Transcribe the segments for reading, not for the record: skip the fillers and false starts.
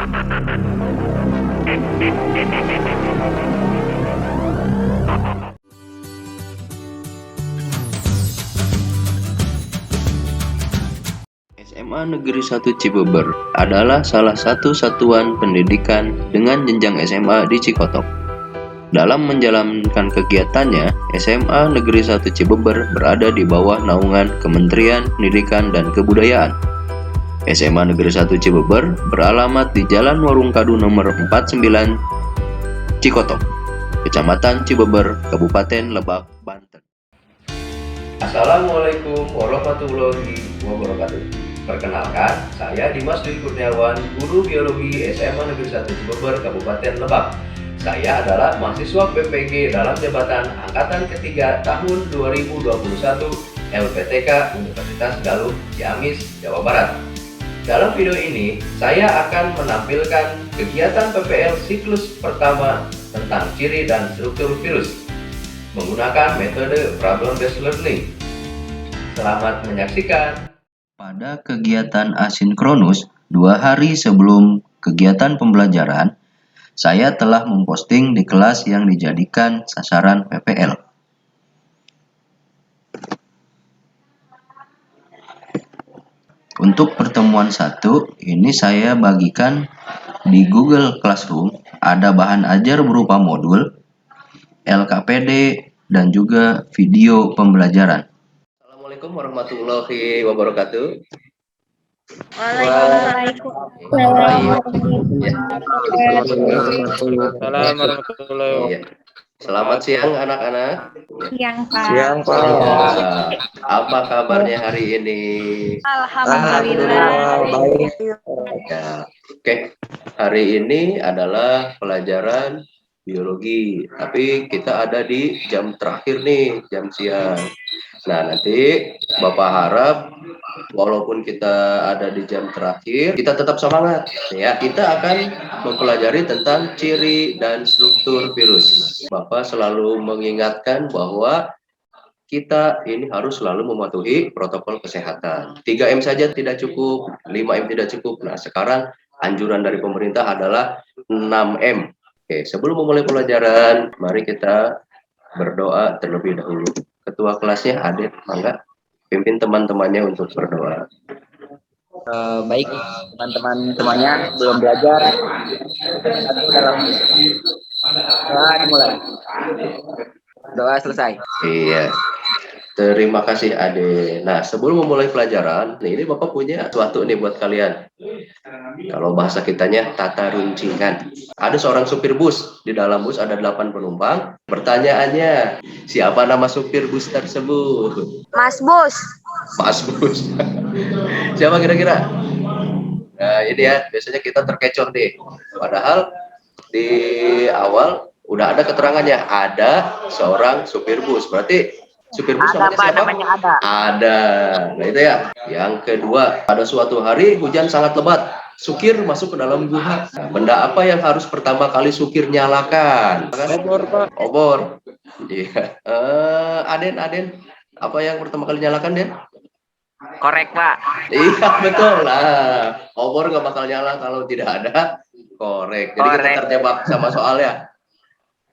SMA Negeri 1 Cibeber adalah salah satu satuan pendidikan dengan jenjang SMA di Cikotok. Dalam menjalankan kegiatannya, SMA Negeri 1 Cibeber berada di bawah naungan Kementerian Pendidikan dan Kebudayaan. SMA Negeri 1 Cibeber beralamat di Jalan Warung Kadu nomor 49 Cikotok, Kecamatan Cibeber, Kabupaten Lebak, Banten. Assalamualaikum warahmatullahi wabarakatuh. Perkenalkan, saya Dimas Dwi Kurniawan, Guru Biologi SMA Negeri 1 Cibeber, Kabupaten Lebak. Saya adalah mahasiswa PPG dalam jabatan Angkatan Ketiga tahun 2021 LPTK Universitas Galuh, Ciamis, Jawa Barat. Dalam video ini, saya akan menampilkan kegiatan PPL siklus pertama tentang ciri dan struktur virus menggunakan metode problem based learning. Selamat menyaksikan. Pada kegiatan asinkronus 2 hari sebelum kegiatan pembelajaran, saya telah memposting di kelas yang dijadikan sasaran PPL. Untuk pertemuan 1, ini saya bagikan di Google Classroom, ada bahan ajar berupa modul, LKPD, dan juga video pembelajaran. Assalamualaikum warahmatullahi wabarakatuh. Selamat siang anak-anak. Siang, Pak. Siang, Pak. Apa kabarnya hari ini? Alhamdulillah. Baik. Ya, oke. Hari ini adalah pelajaran biologi, tapi kita ada di jam terakhir nih, jam siang. Nah, nanti Bapak harap walaupun kita ada di jam terakhir, kita tetap semangat ya. Kita akan mempelajari tentang ciri dan struktur virus. Bapak selalu mengingatkan bahwa kita ini harus selalu mematuhi protokol kesehatan. 3M saja tidak cukup, 5M tidak cukup. Nah, sekarang anjuran dari pemerintah adalah 6M. Oke, sebelum memulai pelajaran, mari kita berdoa terlebih dahulu. Ketua kelasnya Adit, mangga pimpin teman-temannya untuk berdoa. Baik, teman-temannya belum belajar. Satu dalam doa dimulai. Doa selesai. Iya. Terima kasih Ade. Nah, sebelum memulai pelajaran, nih, ini Bapak punya sesuatu nih buat kalian. Kalau bahasa kitanya tata runcingan. Ada seorang supir bus, di dalam bus ada 8 penumpang. Pertanyaannya, siapa nama supir bus tersebut? Mas Bus. Mas Bus. Siapa kira-kira? Nah, ini ya, biasanya kita terkecoh nih. Padahal di awal udah ada keterangannya, ada seorang supir bus. Berarti supir bus Ada, namanya Pak, siapa? namanya ada. Ada. Nah, itu ya. Yang kedua, pada suatu hari hujan sangat lebat. Sukir masuk ke dalam gua. Nah, benda apa yang harus pertama kali Sukir nyalakan? Obor, Pak. Obor. Iya. Aden. Apa yang pertama kali nyalakan, Den? Korek, Pak. Iya, betul lah. Obor nggak bakal nyala kalau tidak ada korek. Jadi kita terjebak sama soalnya.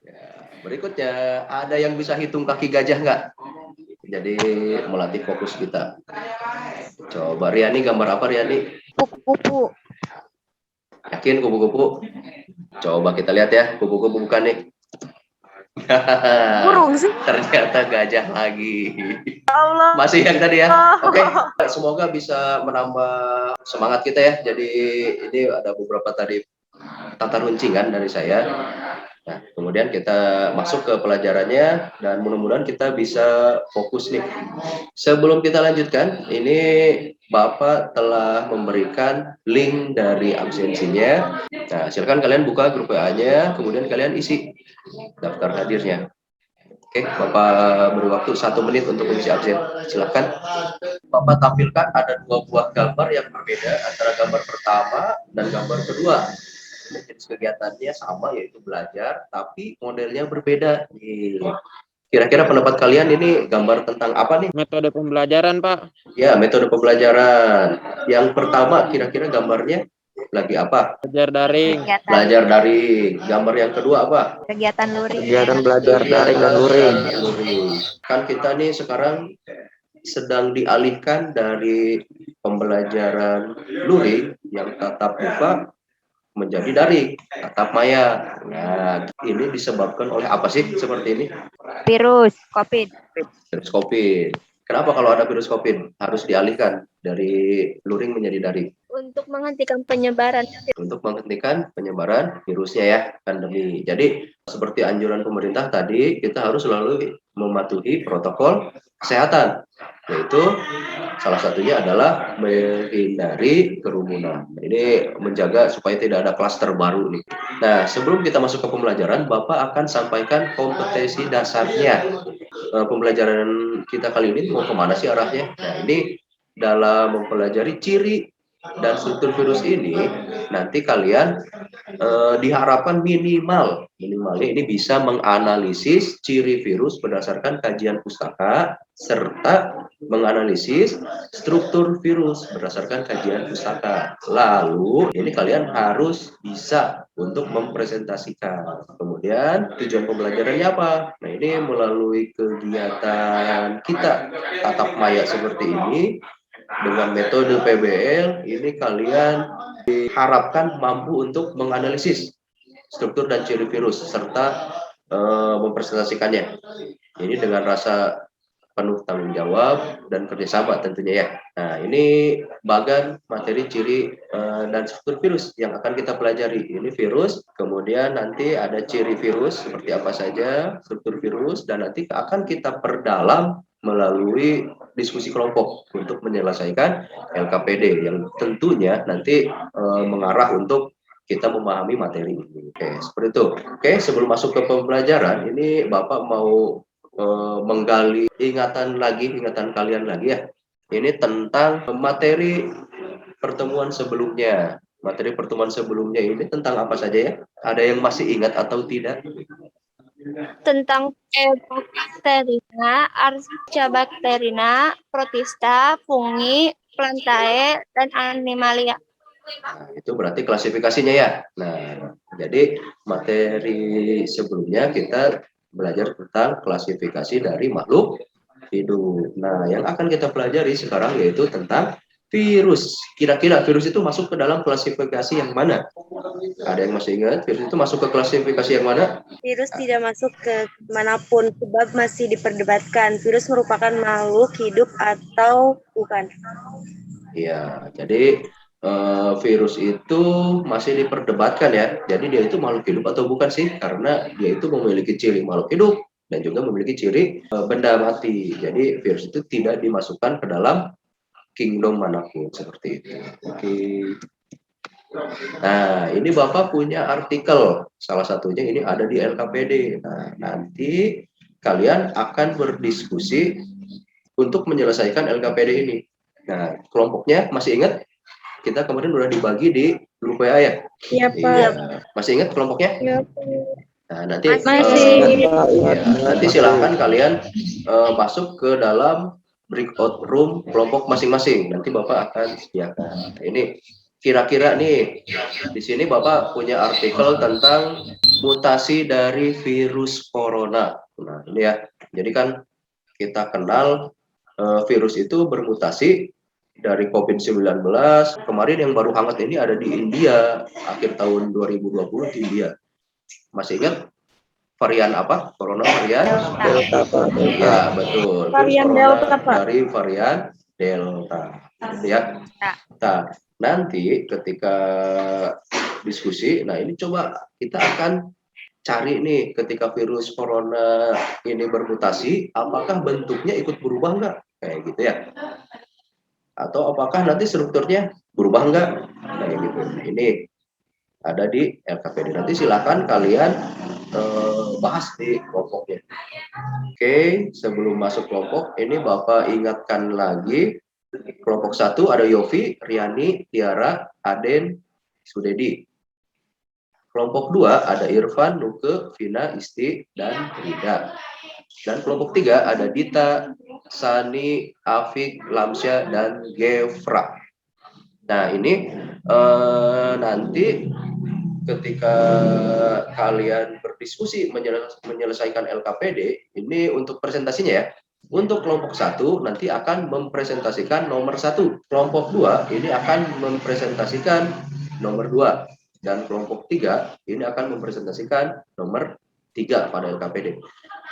Ya, berikutnya, ada yang bisa hitung kaki gajah nggak? Jadi melatih fokus kita. Coba Riani, gambar apa Riani? Kupu-kupu. Yakin kupu-kupu? Coba kita lihat ya, kupu-kupu bukan nih. Burung sih. Ternyata gajah lagi. Allah. Masih yang tadi ya. Oke, semoga bisa menambah semangat kita ya. Jadi ini ada beberapa tadi tata runcingan dari saya. Nah, kemudian kita masuk ke pelajarannya dan mudah-mudahan kita bisa fokus nih. Sebelum kita lanjutkan, ini Bapak telah memberikan link dari absensinya. Nah, silakan kalian buka grup WA-nya, kemudian kalian isi daftar hadirnya. Oke, Bapak beri waktu 1 menit untuk mengisi absen. Silakan. Bapak tampilkan ada 2 buah gambar yang berbeda antara gambar pertama dan gambar kedua. Jenis kegiatannya sama, yaitu belajar, tapi modelnya berbeda. Kira-kira pendapat kalian ini gambar tentang apa nih? Metode pembelajaran, Pak. Ya, metode pembelajaran. Yang pertama, kira-kira gambarnya lagi apa? Belajar daring. Kegiatan, Belajar daring. Gambar yang kedua apa? kegiatan luring. Kegiatan belajar daring dan luring. Luring. Kan kita nih sekarang sedang dialihkan dari pembelajaran luring yang tatap muka menjadi daring, tatap maya. Nah, ini disebabkan oleh apa sih seperti ini? Virus COVID. Virus COVID. Kenapa kalau ada virus COVID harus dialihkan dari luring menjadi daring? Untuk menghentikan penyebaran. Untuk menghentikan penyebaran virusnya ya, pandemi. Jadi seperti anjuran pemerintah tadi, kita harus selalu mematuhi protokol kesehatan, yaitu salah satunya adalah menghindari kerumunan. Ini menjaga supaya tidak ada klaster baru nih. Nah, sebelum kita masuk ke pembelajaran, Bapak akan sampaikan kompetensi dasarnya. Pembelajaran kita kali ini mau kemana sih arahnya? Nah, ini dalam mempelajari ciri dan struktur virus ini, nanti kalian diharapkan minimalnya ini bisa menganalisis ciri virus berdasarkan kajian pustaka serta menganalisis struktur virus berdasarkan kajian pustaka. Lalu ini kalian harus bisa untuk mempresentasikan. Kemudian tujuan pembelajarannya apa? Nah, ini melalui kegiatan kita tatap maya seperti ini dengan metode PBL, ini kalian diharapkan mampu untuk menganalisis struktur dan ciri virus serta mempresentasikannya. Ini dengan rasa penuh tanggung jawab dan kerjasama tentunya ya. Nah, ini bagan materi ciri dan struktur virus yang akan kita pelajari. Ini virus, kemudian nanti ada ciri virus seperti apa saja, struktur virus, dan nanti akan kita perdalam melalui diskusi kelompok untuk menyelesaikan LKPD yang tentunya nanti mengarah untuk kita memahami materi ini. Oke, seperti itu. Oke, sebelum masuk ke pembelajaran, ini Bapak mau menggali ingatan kalian lagi ya. Ini tentang materi pertemuan sebelumnya. Materi pertemuan sebelumnya ini tentang apa saja ya? Ada yang masih ingat atau tidak? Tentang Ebacterina, Archaebacterina, Protista, fungi, plantae, dan animalia. Nah, itu berarti klasifikasinya ya. Nah, jadi materi sebelumnya kita belajar tentang klasifikasi dari makhluk hidup. Nah, yang akan kita pelajari sekarang yaitu tentang virus. Kira-kira virus itu masuk ke dalam klasifikasi yang mana? Ada yang masih ingat virus itu masuk ke klasifikasi yang mana? Virus tidak masuk ke manapun sebab masih diperdebatkan. Virus merupakan makhluk hidup atau bukan? Iya, jadi virus itu masih diperdebatkan ya. Jadi dia itu makhluk hidup atau bukan sih? Karena dia itu memiliki ciri makhluk hidup dan juga memiliki ciri benda mati. Jadi virus itu tidak dimasukkan ke dalam kingdom manapun seperti itu. Oke. Nah, ini Bapak punya artikel. Salah satunya ini ada di LKPD. Nah, nanti kalian akan berdiskusi untuk menyelesaikan LKPD ini. Nah, kelompoknya masih ingat? Kita kemarin udah dibagi di grup WA ya? Iya, Pak. Iya. Masih ingat kelompoknya? Iya, Nah, nanti nanti silahkan kalian masuk ke dalam breakout room kelompok masing-masing. Nanti Bapak akan sediakan. Nah, ini kira-kira nih di sini Bapak punya artikel tentang mutasi dari virus corona. Nah, ini ya. Jadi kan kita kenal virus itu bermutasi dari COVID-19. Kemarin yang baru hangat ini ada di India akhir tahun 2020 di India. Masih ingat varian apa? Corona varian Delta. Ya, betul. Varian Delta, Pak. Dari varian Delta. Ya. Nah, nanti ketika diskusi, nah ini coba kita akan cari nih ketika virus corona ini bermutasi, apakah bentuknya ikut berubah enggak? Kayak gitu ya. Atau apakah nanti strukturnya berubah enggak? Kayak gitu. Ini ada di LKPD. Nanti silakan kalian bahas di kelompoknya. Oke, sebelum masuk kelompok, ini Bapak ingatkan lagi, kelompok 1 ada Yofi, Riani, Tiara, Aden, Sudedi. Kelompok 2 ada Irfan, Nuke, Vina, Isti, dan Rida. Dan kelompok 3 ada Dita, Sani, Afik, Lamsya, dan Gefra. Nah, ini nanti ketika kalian berdiskusi menyelesaikan LKPD, ini untuk presentasinya ya. Untuk kelompok 1 nanti akan mempresentasikan nomor 1. Kelompok 2 ini akan mempresentasikan nomor 2. Dan kelompok 3 ini akan mempresentasikan nomor 3 pada LKPD.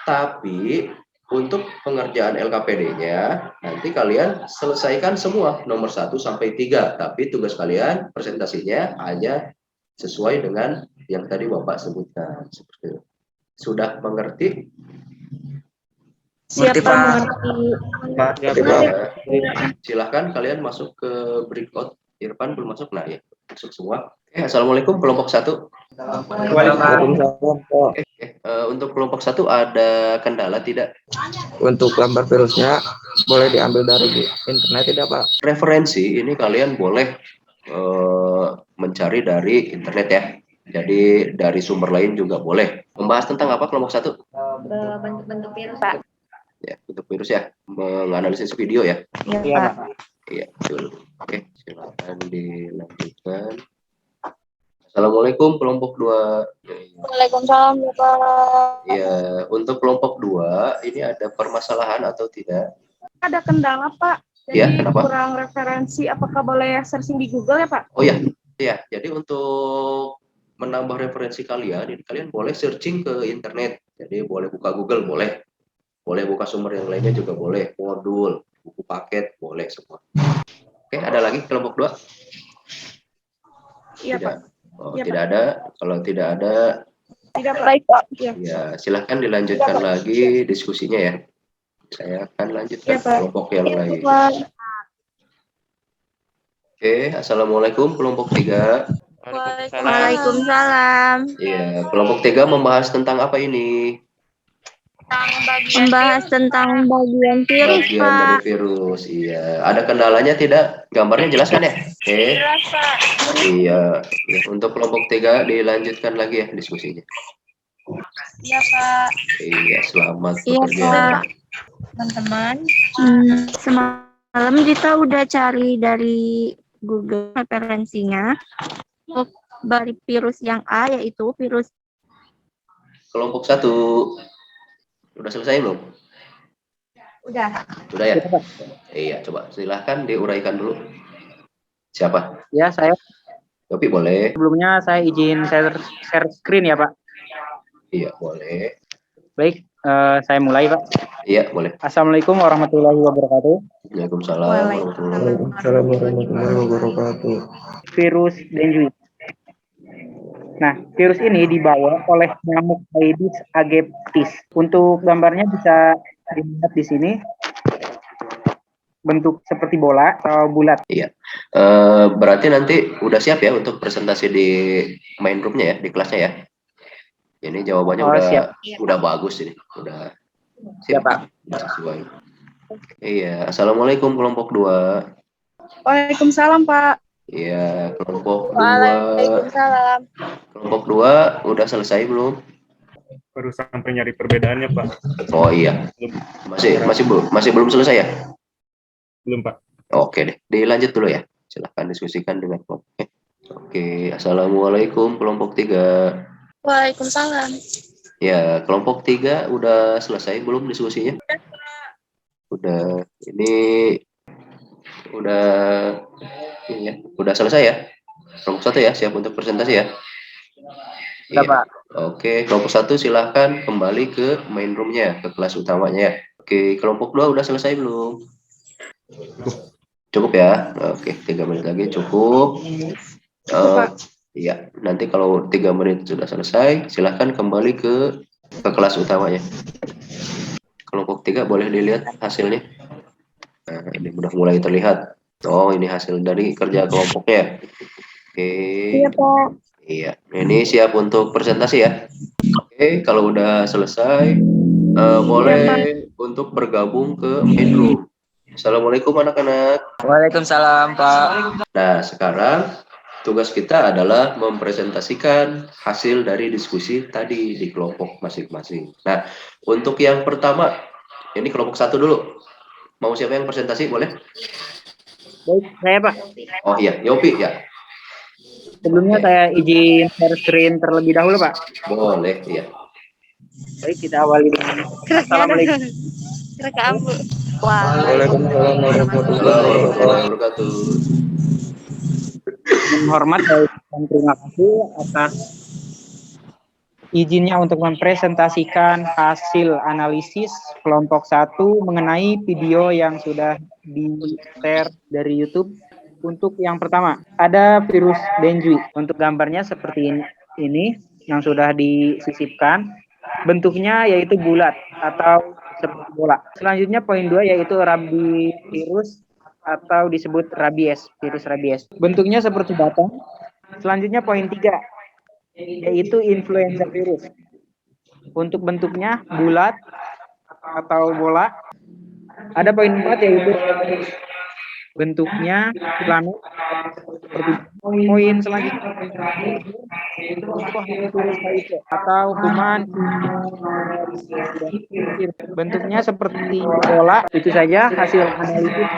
Tapi untuk pengerjaan LKPD-nya nanti kalian selesaikan semua nomor 1 sampai 3. Tapi tugas kalian presentasinya hanya sesuai dengan yang tadi Bapak sebutkan. Seperti itu. Sudah mengerti? Siapa Pak. Silahkan kalian masuk ke breakout. Irfan belum masuk, nah ya masuk semua. Assalamualaikum kelompok 1. Waalaikumsalam, Pak. Untuk kelompok 1 ada kendala tidak? Untuk gambar virusnya boleh diambil dari internet tidak, Pak? Referensi ini kalian boleh mencari dari internet ya. Jadi dari sumber lain juga boleh. Membahas tentang apa kelompok 1? Bentuk-bentuk virus, Pak. Ya, untuk virus ya, menganalisis video ya. Iya, Pak. Iya, betul. Oke, silakan dilanjutkan. Assalamualaikum kelompok 2. Waalaikumsalam, Bapak. Ya, untuk kelompok 2 ini ada permasalahan atau tidak? Ada kendala, Pak. Jadi Ya, kenapa? kurang referensi. Apakah boleh searching di Google ya, Pak? Oh ya, ya. Jadi untuk menambah referensi kalian, ini kalian boleh searching ke internet. Jadi boleh buka Google, boleh. Boleh buka sumber yang lainnya juga boleh. Modul, buku paket, boleh semua. Oke, ada lagi kelompok 2? Iya, Tidak. Pak. Oh, Iya, tidak ada. Kalau tidak ada, Tidak, Pak. Baik, Pak. Iya. ya silahkan dilanjutkan lagi diskusinya ya. Saya akan lanjutkan Iya, Pak. kelompok yang lain. Pak. Oke, assalamualaikum kelompok 3. Waalaikumsalam. Iya, kelompok 3 membahas tentang apa ini? Membahas tentang bagian virus, Bagian Pak. dari virus. Iya, ada kendalanya tidak? Gambarnya jelas kan ya? Oke. Jelas, Pak. Iya, ya, untuk kelompok 3 dilanjutkan lagi ya diskusinya. Iya, Pak. Iya, selamat Iya, bekerja. Pak. Teman-teman. Semalam kita udah cari dari Google referensinya untuk dari virus yang A, yaitu virus. Kelompok 1 udah selesai belum? Udah. Sudah ya? Iya, coba silahkan diuraikan dulu. Siapa? Ya, saya Yopi boleh? sebelumnya saya izin share screen ya, Pak. Iya, boleh. Baik, saya mulai, Pak. Iya, boleh. Assalamualaikum warahmatullahi wabarakatuh. Waalaikumsalam warahmatullahi wabarakatuh. Waalaikumsalam warahmatullahi wabarakatuh. Virus dengue. Nah, virus ini dibawa oleh nyamuk Aedes aegyptis. Untuk gambarnya bisa dilihat di sini. Bentuk seperti bola atau bulat. Iya. Berarti nanti udah siap ya untuk presentasi di main room-nya ya, di kelasnya ya. Ini jawabannya Oh, udah siap. udah bagus ini. Udah Siap, Pak. sesuai. Iya, assalamualaikum kelompok 2. Waalaikumsalam, Pak. Iya, kelompok 2. Waalaikumsalam. Kelompok 2 udah selesai belum? Baru sampai nyari perbedaannya, Pak. Oh iya. Masih belum selesai ya? Belum, Pak. Oke deh, dilanjut dulu ya. Silahkan diskusikan dengan kelompoknya. Oke, assalamualaikum kelompok 3. Waalaikumsalam. Ya, kelompok 3 udah selesai belum diskusinya? Udah. Ini udah selesai ya. Kelompok 1 ya, siap untuk presentasi ya. Sudah, Iya. Pak. Oke, kelompok 1 silahkan kembali ke main room-nya, ke kelas utamanya ya. Oke, kelompok 2 udah selesai belum? Cukup ya. Oke, 3 menit lagi cukup. Iya, nanti kalau 3 menit sudah selesai, silahkan kembali ke kelas utamanya. Kelompok 3 boleh dilihat hasilnya. Nah, ini udah mulai terlihat. Oh, ini hasil dari kerja kelompoknya. Oke. Iya, Pak. Iya, ini siap untuk presentasi ya. Oke, kalau udah selesai, boleh untuk bergabung ke main room. Assalamualaikum anak-anak. Waalaikumsalam, Pak. Nah, sekarang tugas kita adalah mempresentasikan hasil dari diskusi tadi di kelompok masing-masing. Nah, untuk yang pertama, ini kelompok 1 dulu. Mau siapa yang presentasi, boleh? Baik, saya, Pak. Oh iya, Yopi ya. Sebelumnya Oke. saya izin share screen terlebih dahulu, Pak. Boleh, ya. Baik, kita awali dengan Keraknya ada. Assalamualaikum. Kerekam, Bu. Waalaikumsalam warahmatullahi Warahmatullahi wabarakatuh. wabarakatuh. Dengan hormat saya ucapkan terima kasih atas izinnya untuk mempresentasikan hasil analisis kelompok 1 mengenai video yang sudah di-share dari YouTube. Untuk yang pertama, ada virus Dengue. Untuk gambarnya seperti ini yang sudah disisipkan. Bentuknya yaitu bulat atau seperti bola. Selanjutnya poin 2 yaitu virus atau disebut rabies, virus rabies. Bentuknya seperti batang. Selanjutnya poin 3 yaitu influenza virus. Untuk bentuknya bulat atau bola. Ada poin 4 yaitu bentuknya planet seperti poin selanjutnya virus HIV atau kuman bentuknya seperti bola. Itu saja hasil analisis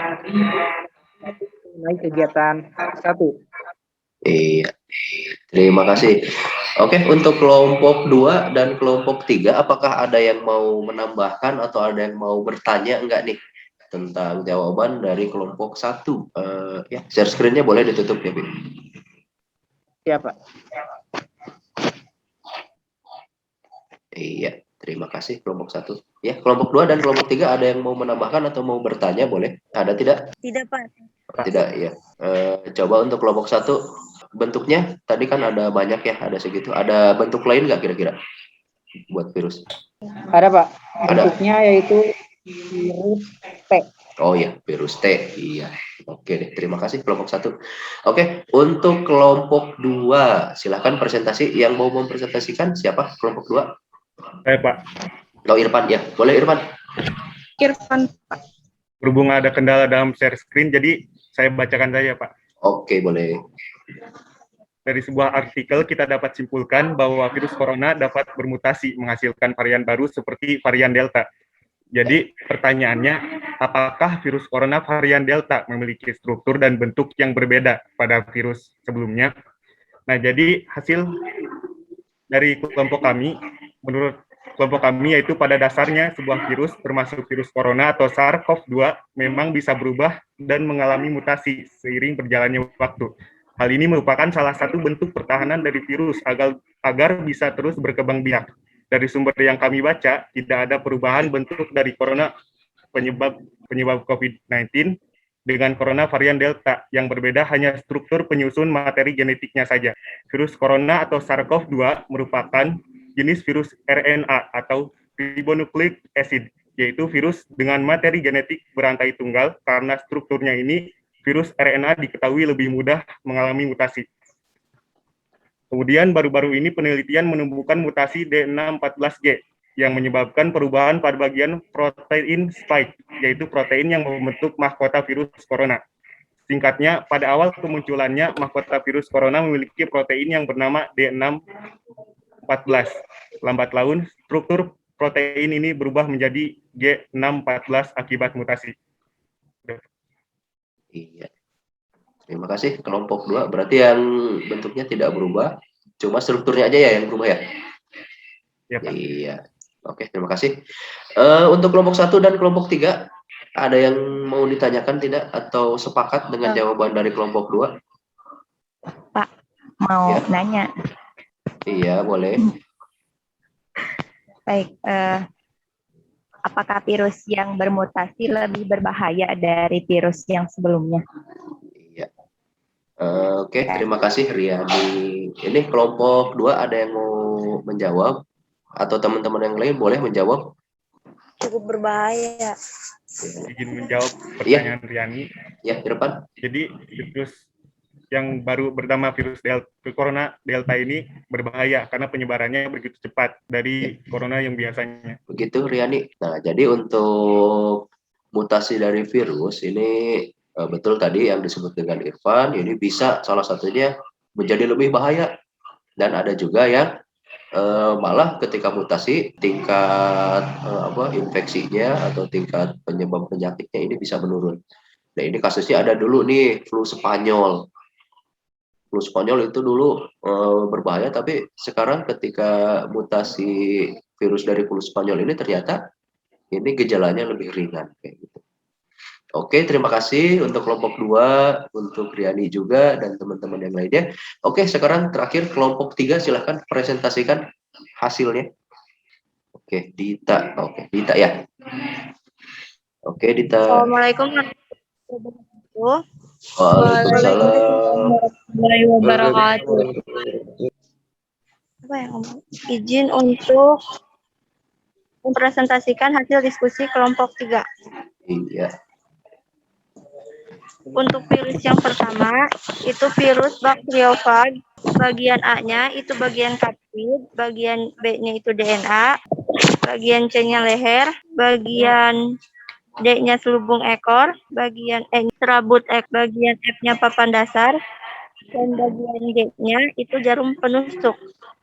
mengenai kegiatan 1. Iya, terima kasih. Oke, untuk kelompok 2 dan kelompok 3, apakah ada yang mau menambahkan atau ada yang mau bertanya enggak nih tentang jawaban dari kelompok 1? Ya, share screen-nya boleh ditutup ya, Bi. Siapa? Iya, terima kasih kelompok 1. Ya, kelompok 2 dan kelompok 3 ada yang mau menambahkan atau mau bertanya boleh? Ada tidak? Tidak, Pak. Tidak, ya. Coba untuk kelompok 1, bentuknya tadi kan ada banyak ya, ada segitu. Ada bentuk lain nggak kira-kira buat virus? Ada, Pak. Ada. Bentuknya yaitu virus T. Oh ya, virus T. Iya. Oke deh, terima kasih kelompok 1. Oke, untuk kelompok 2, silahkan presentasi. Yang mau mempresentasikan siapa? Kelompok 2? Saya, Pak. Oh, Irfan ya. Boleh Irfan? Irfan, Pak. Berhubung ada kendala dalam share screen, jadi saya bacakan saja, Pak. Oke, boleh. Dari sebuah artikel kita dapat simpulkan bahwa virus corona dapat bermutasi menghasilkan varian baru seperti varian Delta. Jadi pertanyaannya, apakah virus corona varian Delta memiliki struktur dan bentuk yang berbeda pada virus sebelumnya? Nah, jadi hasil dari kelompok kami, menurut kelompok kami yaitu pada dasarnya sebuah virus termasuk virus corona atau SARS-CoV-2 memang bisa berubah dan mengalami mutasi seiring berjalannya waktu. Hal ini merupakan salah satu bentuk pertahanan dari virus agar bisa terus berkembang biak. Dari sumber yang kami baca, tidak ada perubahan bentuk dari corona penyebab COVID-19 dengan corona varian Delta. Yang berbeda hanya struktur penyusun materi genetiknya saja. Virus corona atau SARS-CoV-2 merupakan jenis virus RNA atau ribonucleic acid, yaitu virus dengan materi genetik berantai tunggal. Karena strukturnya ini, virus RNA diketahui lebih mudah mengalami mutasi. Kemudian baru-baru ini penelitian menemukan mutasi D614G yang menyebabkan perubahan pada bagian protein spike, yaitu protein yang membentuk mahkota virus corona. Singkatnya, pada awal kemunculannya, mahkota virus corona memiliki protein yang bernama D614. Lambat laun, struktur protein ini berubah menjadi G614 akibat mutasi. Iya. Terima kasih kelompok 2. Berarti yang bentuknya tidak berubah, cuma strukturnya aja ya yang berubah ya? Ya, Pak. Iya. Oke, terima kasih. Untuk kelompok 1 dan kelompok 3, ada yang mau ditanyakan tidak? Atau sepakat dengan jawaban dari kelompok 2? Pak, mau Ya. nanya. Iya, boleh. Baik, apakah virus yang bermutasi lebih berbahaya dari virus yang sebelumnya? Iya. Oke, terima kasih Riyadi. Ini kelompok 2 ada yang mau menjawab? Atau teman-teman yang lain boleh menjawab? Cukup berbahaya. Izin menjawab pertanyaan Riani. Ya, Irfan. Jadi virus yang baru bernama virus corona Delta ini berbahaya karena penyebarannya begitu cepat dari corona yang biasanya. Begitu Riani. Nah, jadi untuk mutasi dari virus ini betul tadi yang disebut dengan Irfan, ini bisa salah satunya menjadi lebih bahaya. Dan ada juga yang malah ketika mutasi tingkat infeksinya atau tingkat penyebab penyakitnya ini bisa menurun. Nah, ini kasusnya ada dulu nih flu Spanyol. flu Spanyol itu dulu berbahaya, tapi sekarang ketika mutasi virus dari flu Spanyol ini ternyata ini gejalanya lebih ringan kayak gitu. Oke, terima kasih untuk kelompok 2, untuk Riani juga dan teman-teman yang lainnya. Oke, sekarang terakhir kelompok 3, silahkan presentasikan hasilnya. Oke, Dita. Oke, Dita ya. Oke, Dita. Assalamualaikum warahmatullahi wabarakatuh. Waalaikumsalam. Warahmatullahi wabarakatuh. Apa yang ngomong? Izin untuk mempresentasikan hasil diskusi kelompok 3. Iya. Untuk virus yang pertama, itu virus bakteriofag. Bagian A-nya itu bagian kapsid, bagian B-nya itu DNA, bagian C-nya leher, bagian D-nya selubung ekor, bagian E-nya serabut bagian F-nya papan dasar, dan bagian G-nya itu jarum penusuk.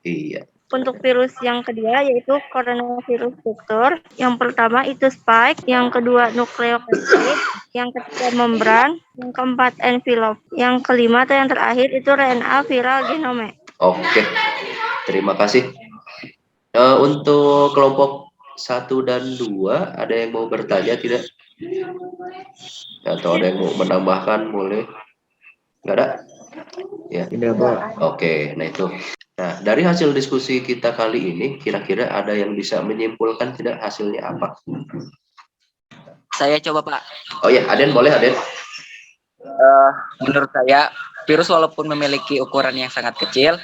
Iya. Untuk virus yang kedua yaitu coronavirus vector. Yang pertama itu spike, yang kedua nukleokapsid, yang ketiga membran, yang keempat envelope, yang kelima atau yang terakhir itu RNA viral genome. Oke, terima kasih. Untuk kelompok 1 dan 2, ada yang mau bertanya tidak? Atau ada yang mau menambahkan, boleh? Nggak ada? Ya. Tidak, Pak. Oke, nah itu. Nah, dari hasil diskusi kita kali ini, kira-kira ada yang bisa menyimpulkan tidak hasilnya apa? Saya coba, Pak. Oh ya, Aden boleh, Aden. Menurut saya, virus walaupun memiliki ukuran yang sangat kecil,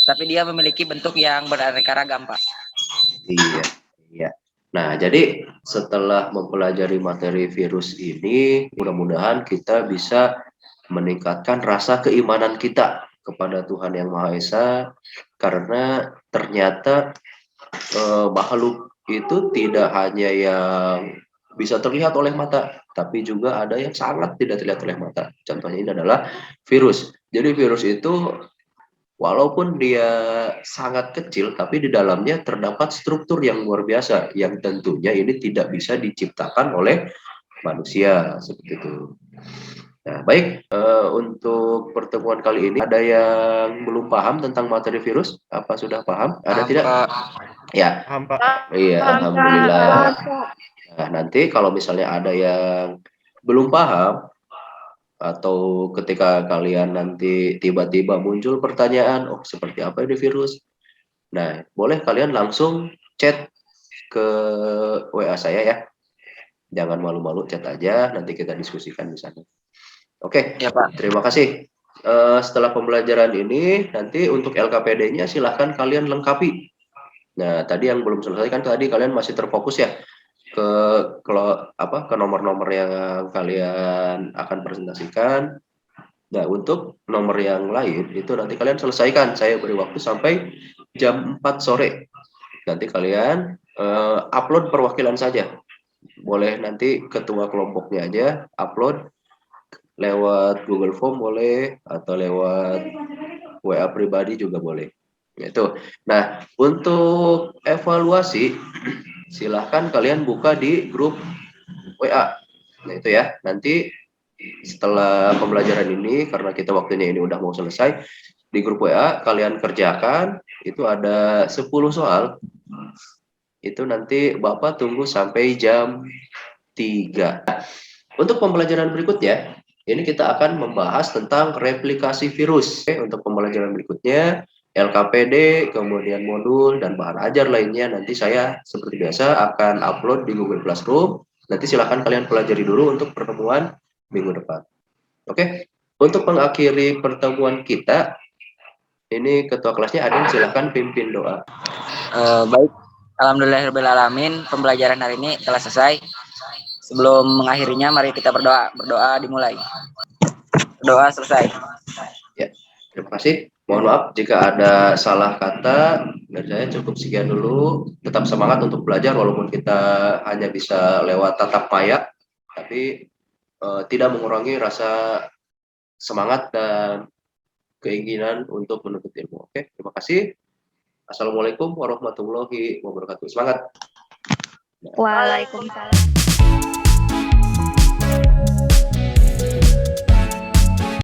tapi dia memiliki bentuk yang beraneka ragam, Pak. Iya, iya. Nah, jadi setelah mempelajari materi virus ini, mudah-mudahan kita bisa meningkatkan rasa keimanan kita kepada Tuhan Yang Maha Esa, karena ternyata makhluk itu tidak hanya yang bisa terlihat oleh mata, tapi juga ada yang sangat tidak terlihat oleh mata. Contohnya ini adalah virus. Jadi virus itu walaupun dia sangat kecil, tapi di dalamnya terdapat struktur yang luar biasa, yang tentunya ini tidak bisa diciptakan oleh manusia, seperti itu. Nah, baik, untuk pertemuan kali ini, ada yang belum paham tentang materi virus? Apa sudah paham? Ada tidak? Ya. Hampa. Iya, alhamdulillah. Nah, nanti kalau misalnya ada yang belum paham, atau ketika kalian nanti tiba-tiba muncul pertanyaan, oh seperti apa ini virus? Nah, boleh kalian langsung chat ke WA saya ya. Jangan malu-malu, chat aja, nanti kita diskusikan di sana. Oke, Ya, Pak. terima kasih. Setelah pembelajaran ini, nanti untuk LKPD-nya silahkan kalian lengkapi. Nah, tadi yang belum selesai kan tadi kalian masih terfokus ya ke nomor-nomor yang kalian akan presentasikan. Nah, untuk nomor yang lain itu nanti kalian selesaikan. Saya beri waktu sampai jam 4 sore. Nanti kalian upload perwakilan saja. Boleh nanti ketua kelompoknya aja upload lewat Google Form boleh, atau lewat WA pribadi juga boleh. Itu. Nah, untuk evaluasi silahkan kalian buka di grup WA. Nah, itu ya. Nanti setelah pembelajaran ini, karena kita waktunya ini udah mau selesai, di grup WA kalian kerjakan, itu ada 10 soal. Itu nanti Bapak tunggu sampai jam 3. Untuk pembelajaran berikutnya, ini kita akan membahas tentang replikasi virus. Oke, untuk pembelajaran berikutnya, LKPD, kemudian modul, dan bahan ajar lainnya, nanti saya seperti biasa akan upload di Google Classroom. Nanti silahkan kalian pelajari dulu untuk pertemuan minggu depan. Oke, untuk mengakhiri pertemuan kita, ini ketua kelasnya Aden, silahkan pimpin doa. Baik, alhamdulillahirrahmanirrahim, pembelajaran hari ini telah selesai. Sebelum mengakhirinya, mari kita berdoa. Berdoa dimulai. Doa selesai. Ya, terima kasih. Mohon maaf jika ada salah kata. Dan saya cukup sekian dulu. Tetap semangat untuk belajar walaupun kita hanya bisa lewat tatap maya, tapi tidak mengurangi rasa semangat dan keinginan untuk menuntut ilmu. Oke, terima kasih. Assalamualaikum warahmatullahi wabarakatuh. Semangat. Waalaikumsalam.